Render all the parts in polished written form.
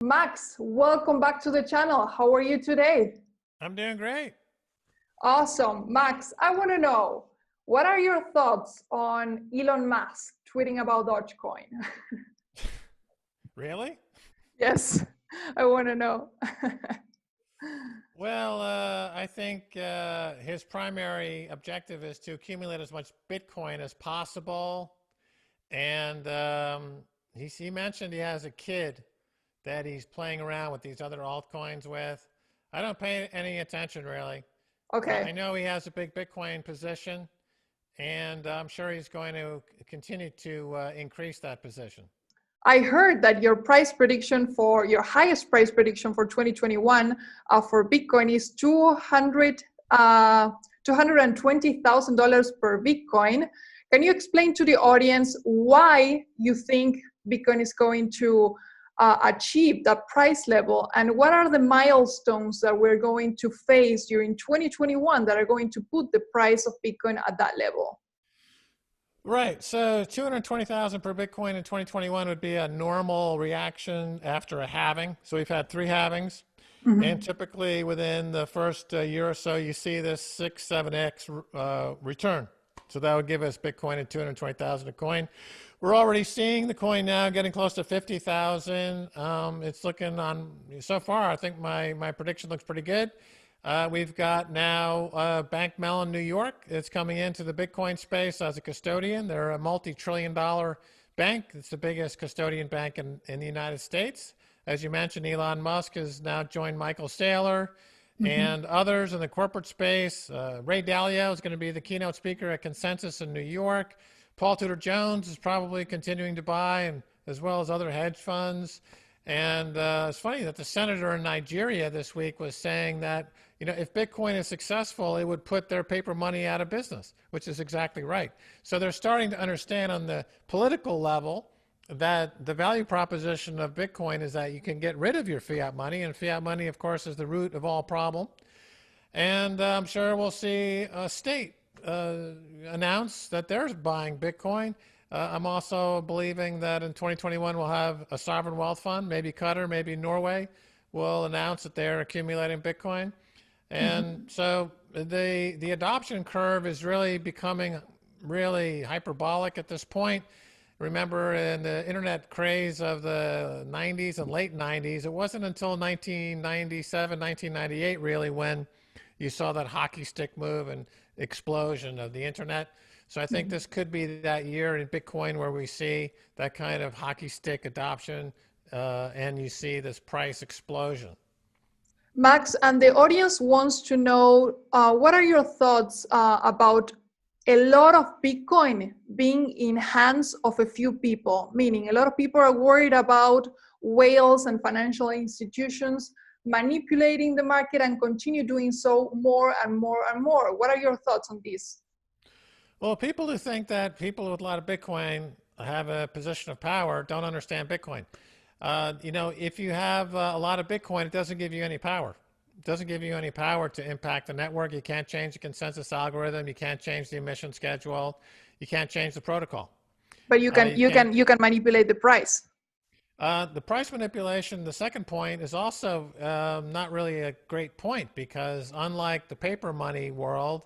Max, welcome back to the channel. How are you today? I'm doing great. Awesome. Max, I want to know, what are your thoughts on Elon Musk tweeting about Dogecoin? Really? Yes, I want to know. Well, I think his primary objective is to accumulate as much Bitcoin as possible. And he mentioned he has a kid that he's playing around with these other altcoins with. I don't pay any attention, really. I Okay. know he has a big Bitcoin position, and I'm sure he's going to continue to increase that position. I heard that your highest price prediction for 2021 for Bitcoin is $220,000 per Bitcoin. Can you explain to the audience why you think Bitcoin is going to achieve that price level, and what are the milestones that we're going to face during 2021 that are going to put the price of Bitcoin at that level? Right. So 220,000 per Bitcoin in 2021 would be a normal reaction after a halving. So we've had three halvings. And typically within the first year or so, you see this 7x return. So that would give us Bitcoin at 220,000 a coin. We're already seeing the coin now getting close to 50,000. It's looking on, so far, I think my prediction looks pretty good. We've got now Bank Mellon, New York. It's coming into the Bitcoin space as a custodian. They're a multi-trillion-dollar bank. It's the biggest custodian bank in the United States. As you mentioned, Elon Musk has now joined Michael Saylor and others in the corporate space. Ray Dalio is going to be the keynote speaker at Consensus in New York. Paul Tudor Jones is probably continuing to buy, and as well as other hedge funds. And it's funny that the senator in Nigeria this week was saying that, if Bitcoin is successful, it would put their paper money out of business, which is exactly right. So they're starting to understand on the political level that the value proposition of Bitcoin is that you can get rid of your fiat money, and fiat money, of course, is the root of all problem. And I'm sure we'll see a state announce that they're buying Bitcoin. I'm also believing that in 2021 we'll have a sovereign wealth fund, maybe Qatar, maybe Norway, will announce that they're accumulating Bitcoin. And so the adoption curve is really becoming really hyperbolic at this point. Remember, in the internet craze of the 90s and late 90s, it wasn't until 1997, 1998 really when you saw that hockey stick move and explosion of the internet. So I think this could be that year in Bitcoin where we see that kind of hockey stick adoption and you see this price explosion. Max, and the audience wants to know, what are your thoughts about a lot of Bitcoin being in hands of a few people? Meaning, a lot of people are worried about whales and financial institutions manipulating the market and continue doing so more and more and more. What are your thoughts on this? Well, people who think that people with a lot of Bitcoin have a position of power don't understand Bitcoin. If you have a lot of Bitcoin, it doesn't give you any power. It doesn't give you any power to impact the network. You can't change the consensus algorithm. You can't change the emission schedule. You can't change the protocol. But you can manipulate the price. The price manipulation, the second point, is also not really a great point, because unlike the paper money world,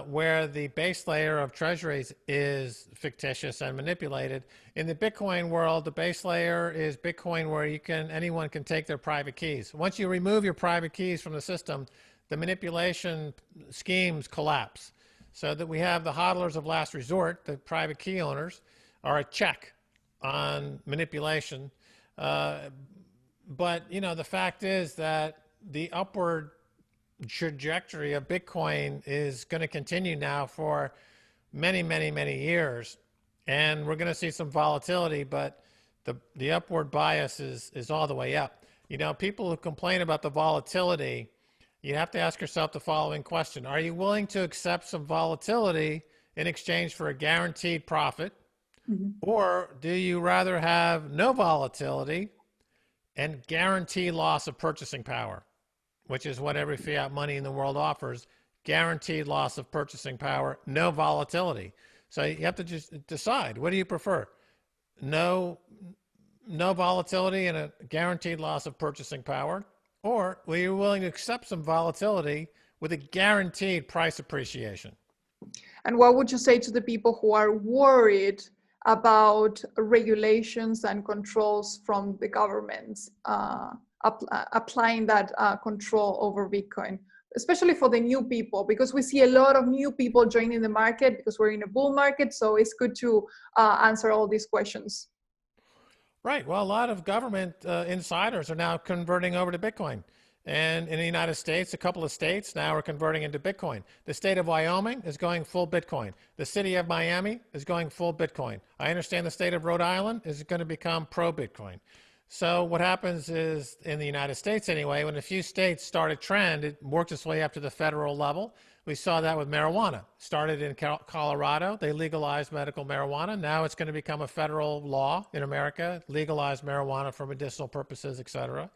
where the base layer of treasuries is fictitious and manipulated, in the Bitcoin world, the base layer is Bitcoin where anyone can take their private keys. Once you remove your private keys from the system, the manipulation schemes collapse. So that we have the hodlers of last resort, the private key owners, are a check on manipulation. But, the fact is that the upward trajectory of Bitcoin is going to continue now for many, many, many years. And we're going to see some volatility, but the upward bias is all the way up. People who complain about the volatility, you have to ask yourself the following question. Are you willing to accept some volatility in exchange for a guaranteed profit? Or do you rather have no volatility and guarantee loss of purchasing power, which is what every fiat money in the world offers? Guaranteed loss of purchasing power, no volatility. So you have to just decide, what do you prefer? No no volatility and a guaranteed loss of purchasing power? Or were you willing to accept some volatility with a guaranteed price appreciation? And what would you say to the people who are worried about regulations and controls from the governments applying that control over Bitcoin, especially for the new people? Because we see a lot of new people joining the market because we're in a bull market. So it's good to answer all these questions. Right. Well, a lot of government insiders are now converting over to Bitcoin. And in the United States, a couple of states now are converting into Bitcoin. The state of Wyoming is going full Bitcoin. The city of Miami is going full Bitcoin. I understand the state of Rhode Island is going to become pro-Bitcoin. So what happens is, in the United States anyway, when a few states start a trend, it works its way up to the federal level. We saw that with marijuana. Started in Colorado. They legalized medical marijuana. Now it's going to become a federal law in America, legalize marijuana for medicinal purposes, et cetera.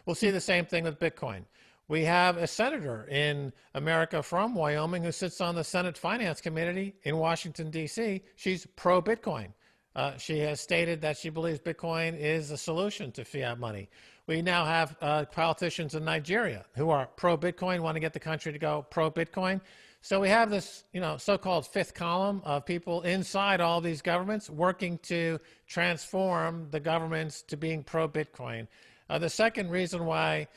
We'll see the same thing with Bitcoin. We have a senator in America from Wyoming who sits on the Senate Finance Committee in Washington, D.C. She's pro-Bitcoin. She has stated that she believes Bitcoin is a solution to fiat money. We now have politicians in Nigeria who are pro-Bitcoin, want to get the country to go pro-Bitcoin. So we have this, so-called fifth column of people inside all these governments working to transform the governments to being pro-Bitcoin. The second reason why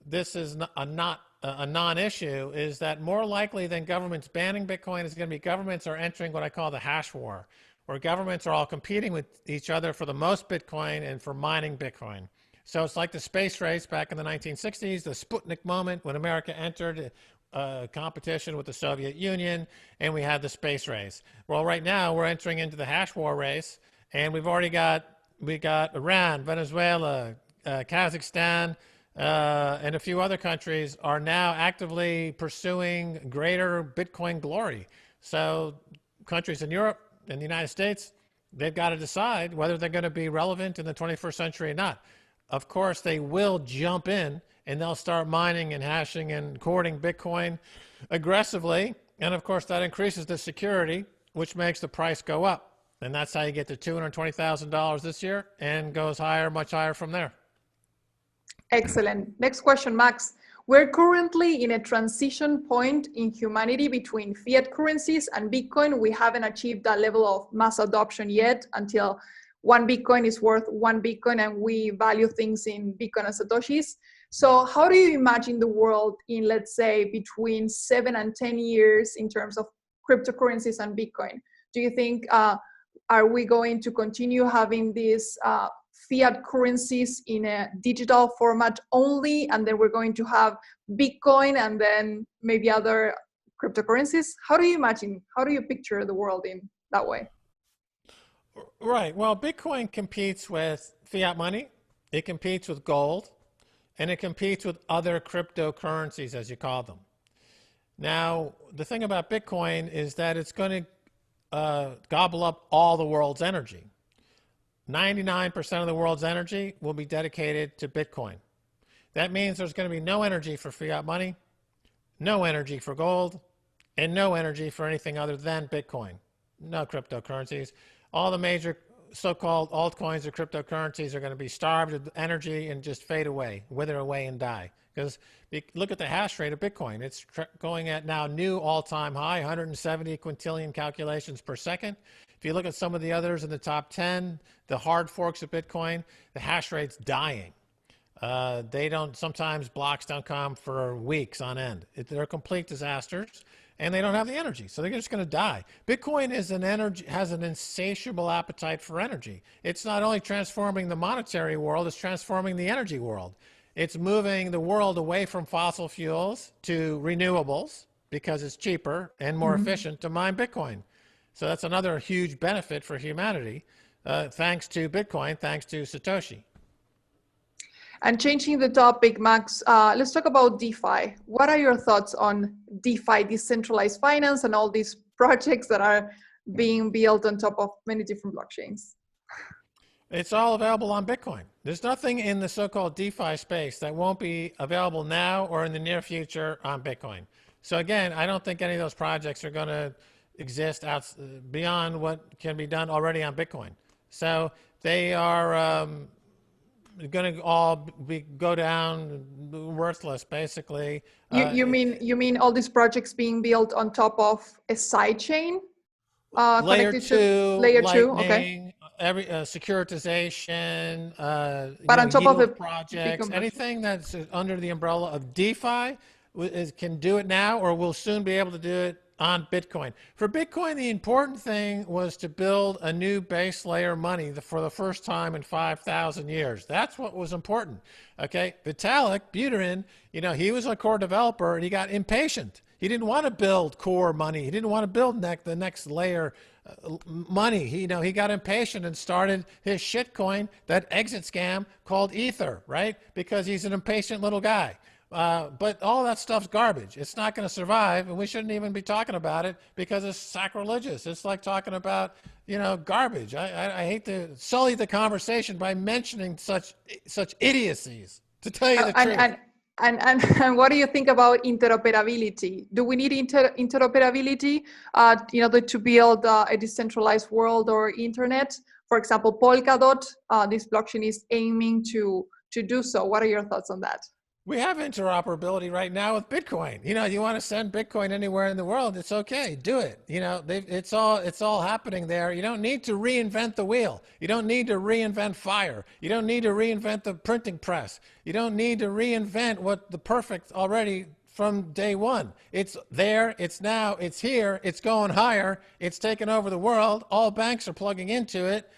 this is a non-issue is that more likely than governments banning Bitcoin is going to be governments are entering what I call the hash war, where governments are all competing with each other for the most Bitcoin and for mining Bitcoin. So it's like the space race back in the 1960s, the Sputnik moment when America entered a competition with the Soviet Union, and we had the space race. Well, right now we're entering into the hash war race, and we got Iran, Venezuela, Kazakhstan, and a few other countries are now actively pursuing greater Bitcoin glory. So countries in Europe and the United States, they've got to decide whether they're going to be relevant in the 21st century or not. Of course, they will jump in and they'll start mining and hashing and courting Bitcoin aggressively. And of course, that increases the security, which makes the price go up. And that's how you get to $220,000 this year and goes higher, much higher from there. Excellent. Next question, Max. We're currently in a transition point in humanity between fiat currencies and Bitcoin. We haven't achieved that level of mass adoption yet until one Bitcoin is worth one Bitcoin and we value things in Bitcoin and Satoshis. So how do you imagine the world in, let's say, between 7 and 10 years in terms of cryptocurrencies and Bitcoin? Do you think, are we going to continue having these fiat currencies in a digital format only, and then we're going to have Bitcoin and then maybe other cryptocurrencies? How do you picture the world in that way? Right. Well, Bitcoin competes with fiat money, it competes with gold, and it competes with other cryptocurrencies, as you call them. Now, the thing about Bitcoin is that it's going to gobble up all the world's energy. 99% of the world's energy will be dedicated to Bitcoin. That means there's going to be no energy for fiat money, no energy for gold, and no energy for anything other than Bitcoin. No cryptocurrencies. All the major so-called altcoins or cryptocurrencies are going to be starved of energy and just fade away, wither away and die. Because look at the hash rate of Bitcoin. It's going at now new all-time high, 170 quintillion calculations per second. If you look at some of the others in the top 10, the hard forks of Bitcoin, the hash rate's dying. Sometimes blocks don't come for weeks on end. They're complete disasters, and they don't have the energy, so they're just going to die. Bitcoin has an insatiable appetite for energy. It's not only transforming the monetary world, it's transforming the energy world. It's moving the world away from fossil fuels to renewables because it's cheaper and more efficient to mine Bitcoin. So that's another huge benefit for humanity, thanks to Bitcoin, thanks to Satoshi. And changing the topic, Max, let's talk about DeFi. What are your thoughts on DeFi, decentralized finance, and all these projects that are being built on top of many different blockchains? It's all available on Bitcoin. There's nothing in the so-called DeFi space that won't be available now or in the near future on Bitcoin. So again, I don't think any of those projects are going to exist beyond what can be done already on Bitcoin. So they are going to all go down worthless, basically. You mean all these projects being built on top of a side chain Layer connected to two, layer two? Okay, Lightning, every securitization, but on top of yield a projects, Bitcoin project. anything that's under the umbrella of DeFi can do it now, or will soon be able to do it on Bitcoin. For Bitcoin, the important thing was to build a new base layer money for the first time in 5,000 years. That's what was important. Okay, Vitalik Buterin, he was a core developer and he got impatient. He didn't want to build core money. He didn't want to build the next layer money. He got impatient and started his shitcoin, that exit scam called Ether, right? Because he's an impatient little guy. But all that stuff's garbage. It's not going to survive, and we shouldn't even be talking about it because it's sacrilegious. It's like talking about, garbage. I hate to sully the conversation by mentioning such idiocies, to tell you the truth. And what do you think about interoperability? Do we need interoperability in order to build a decentralized world or internet? For example, Polkadot, this blockchain is aiming to do so. What are your thoughts on that? We have interoperability right now with Bitcoin. You want to send Bitcoin anywhere in the world, it's okay, do it. It's all happening there. You don't need to reinvent the wheel. You don't need to reinvent fire. You don't need to reinvent the printing press. You don't need to reinvent what the perfect already from day one. It's there, it's now, it's here, it's going higher, it's taken over the world. All banks are plugging into it.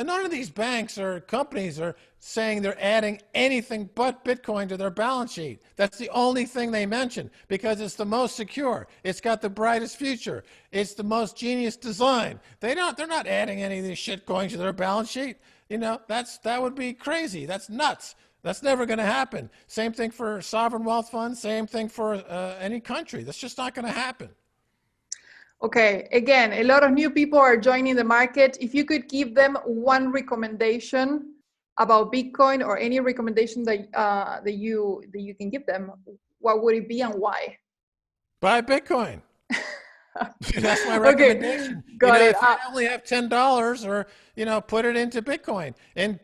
None of these banks or companies are saying they're adding anything but Bitcoin to their balance sheet. That's the only thing they mention because it's the most secure. It's got the brightest future. It's the most genius design. They're not adding any of this shit going to their balance sheet. That would be crazy. That's nuts. That's never going to happen. Same thing for sovereign wealth funds. Same thing for any country. That's just not going to happen. Okay, again, a lot of new people are joining the market. If you could give them one recommendation about Bitcoin or any recommendation that you can give them, what would it be and why? Buy Bitcoin. That's my recommendation. Okay, got it. If you only have $10 or, put it into Bitcoin and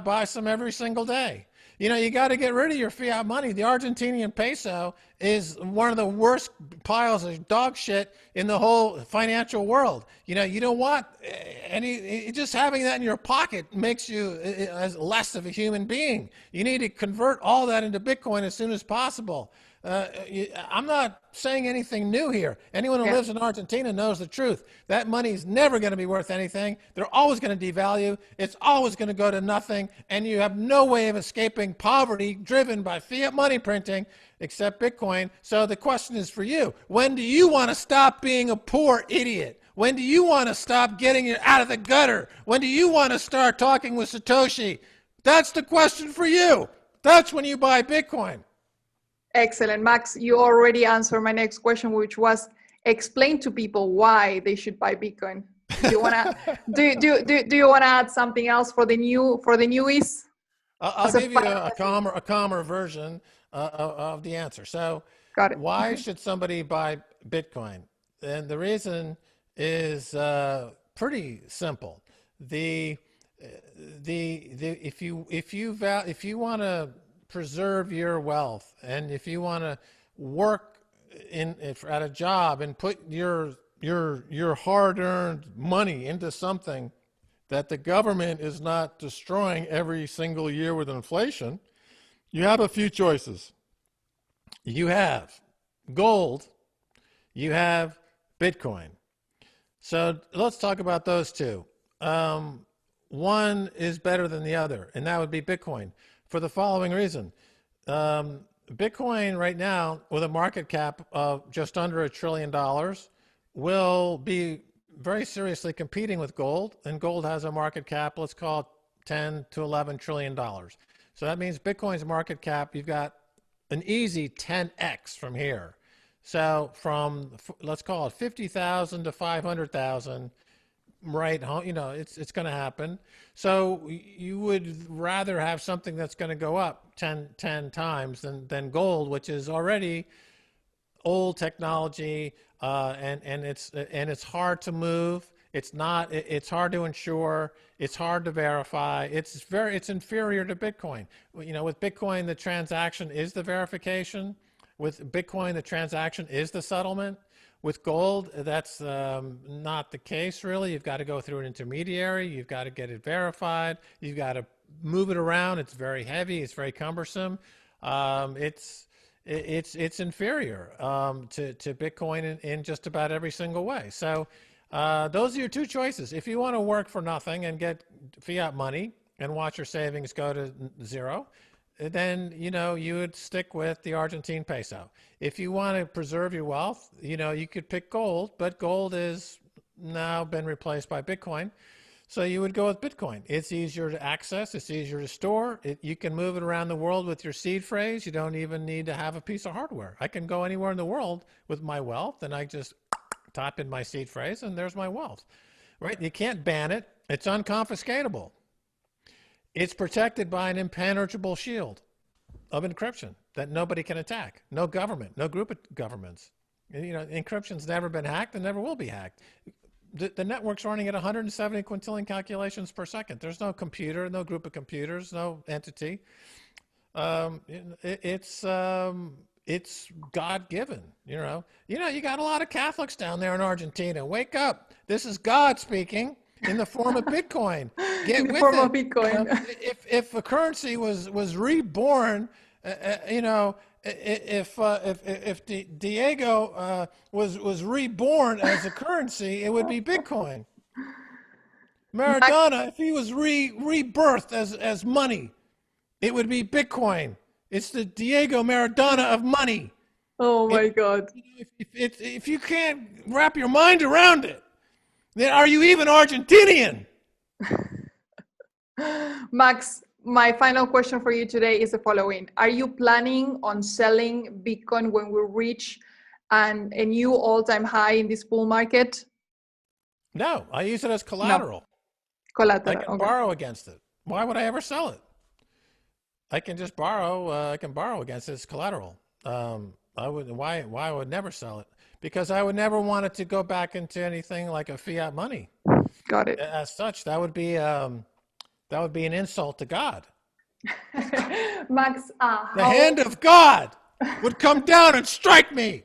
buy some every single day. You got to get rid of your fiat money. The Argentinian peso is one of the worst piles of dog shit in the whole financial world. You don't want just having that in your pocket makes you as less of a human being. You need to convert all that into Bitcoin as soon as possible. I'm not saying anything new here. Anyone who lives in Argentina knows the truth. That money is never going to be worth anything. They're always going to devalue. It's always going to go to nothing. And you have no way of escaping poverty driven by fiat money printing except Bitcoin. So the question is for you. When do you want to stop being a poor idiot? When do you want to stop getting it out of the gutter? When do you want to start talking with Satoshi? That's the question for you. That's when you buy Bitcoin. Excellent. Max, you already answered my next question, which was explain to people why they should buy Bitcoin. Do you wanna do you wanna add something else for the newies? I'll give you a calmer version of the answer. So got it. Why should somebody buy Bitcoin? And the reason is pretty simple. If you want to preserve your wealth, and if you want to work at a job and put your hard-earned money into something that the government is not destroying every single year with inflation, you have a few choices. You have gold, you have Bitcoin. So let's talk about those two. One is better than the other, and that would be Bitcoin. For the following reason. Bitcoin right now, with a market cap of just under $1 trillion, will be very seriously competing with gold, and gold has a market cap, let's call it 10 to 11 trillion dollars. So that means Bitcoin's market cap, you've got an easy 10x from here. So from, let's call it 50,000 to 500,000, right? It's going to happen. So you would rather have something that's going to go up 10 times than gold, which is already old technology, and it's hard to move. It's not, it's hard to insure. It's hard to verify. It's inferior to Bitcoin. You know, with Bitcoin, the transaction is the verification. With Bitcoin, the transaction is the settlement. With gold, that's not the case, really. You've got to go through an intermediary. You've got to get it verified. You've got to move it around. It's very heavy. It's very cumbersome. It's inferior to Bitcoin in just about every single way. So those are your two choices. If you want to work for nothing and get fiat money and watch your savings go to zero, then, you know, you would stick with the Argentine peso. If you want to preserve your wealth, you know, you could pick gold, but gold is now been replaced by Bitcoin. So you would go with Bitcoin. It's easier to access. It's easier to store. You can move it around the world with your seed phrase. You don't even need to have a piece of hardware. I can go anywhere in the world with my wealth, and I just type in my seed phrase, and there's my wealth, right? You can't ban it. It's unconfiscatable. It's protected by an impenetrable shield of encryption that nobody can attack. No government, no group of governments. You know, encryption's never been hacked and never will be hacked. The network's running at 170 quintillion calculations per second. There's no computer, no group of computers, no entity. It's God-given, you know. You got a lot of Catholics down there in Argentina. Wake up. This is God speaking in the form of Bitcoin. Get in the with form it. of Bitcoin. If a currency was reborn, you know, if Diego was reborn as a currency, it would be Bitcoin. Maradona, if he was rebirthed as money, it would be Bitcoin. It's the Diego Maradona of money. Oh my God. If you can't wrap your mind around it, then are you even Argentinian? Max, my final question for you today is the following. Are you planning on selling Bitcoin when we reach a new all-time high in this bull market? No, I use it as collateral. No. Collateral. I can borrow against it. Why would I ever sell it? I can just borrow. I can borrow against it as collateral. Why I would never sell it? Because I would never want it to go back into anything like a fiat money. Got it. As such, that would be an insult to God. Max, the hand of God would come down and strike me.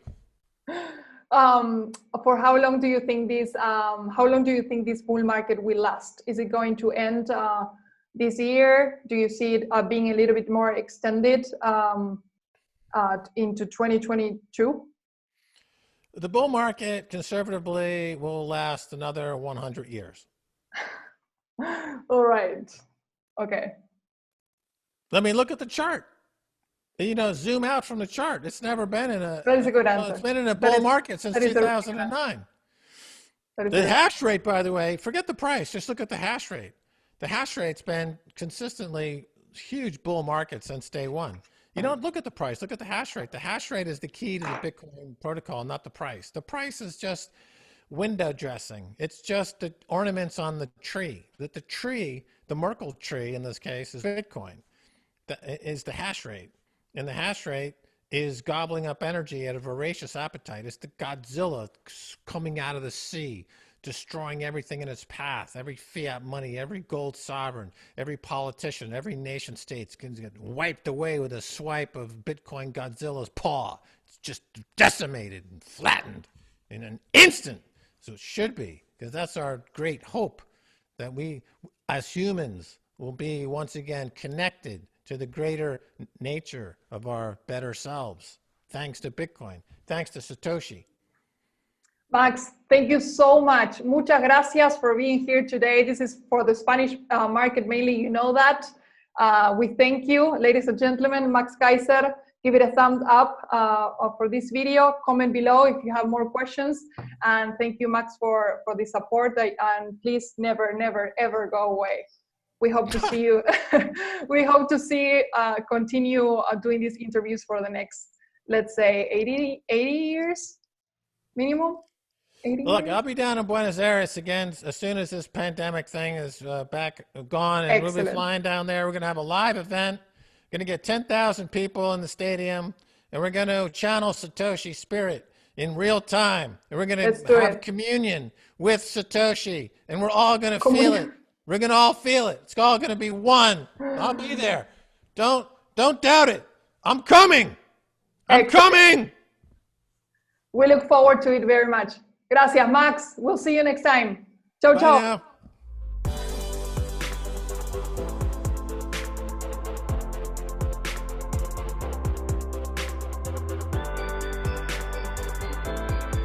For how long do you think this? How long do you think this bull market will last? Is it going to end this year? Do you see it being a little bit more extended into 2022? The bull market, conservatively, will last another 100 years. All right. Okay. Let me look at the chart. You know, zoom out from the chart. It's never been in a. That is a good answer. It's been in a bull market since 2009. The hash rate, by the way, forget the price. Just look at the hash rate. The hash rate's been consistently huge bull market since day one. You don't look at the price, look at the hash rate. The hash rate is the key to the Bitcoin protocol, not the price. The price is just window dressing. It's just the ornaments on the tree. That the tree, the Merkle tree in this case, is Bitcoin. That is the hash rate. And the hash rate is gobbling up energy at a voracious appetite. It's the Godzilla coming out of the sea, destroying everything in its path, every fiat money, every gold sovereign, every politician, every nation state can get wiped away with a swipe of Bitcoin Godzilla's paw. It's just decimated and flattened in an instant. So it should be, because that's our great hope, that we as humans will be once again connected to the greater nature of our better selves, thanks to Bitcoin, thanks to Satoshi. Max, thank you so much. Muchas gracias for being here today. This is for the Spanish market mainly, you know that. We thank you, ladies and gentlemen. Max Keiser, give it a thumbs up for this video. Comment below if you have more questions. And thank you, Max, for the support. And please never, never, ever go away. We hope to see you. We hope to see continue doing these interviews for the next, let's say, 80 years minimum. Look, I'll be down in Buenos Aires again as soon as this pandemic thing is gone, and We'll be flying down there. We're going to have a live event. Going to get 10,000 people in the stadium, and we're going to channel Satoshi spirit in real time. And we're going Let's to do have it. communion with Satoshi. And we're all going to feel it. We're going to all feel it. It's all going to be one. I'll be there. Don't doubt it. I'm coming. I'm Excellent. coming. We look forward to it very much. Gracias, Max. We'll see you next time. Ciao, Bye ciao. now.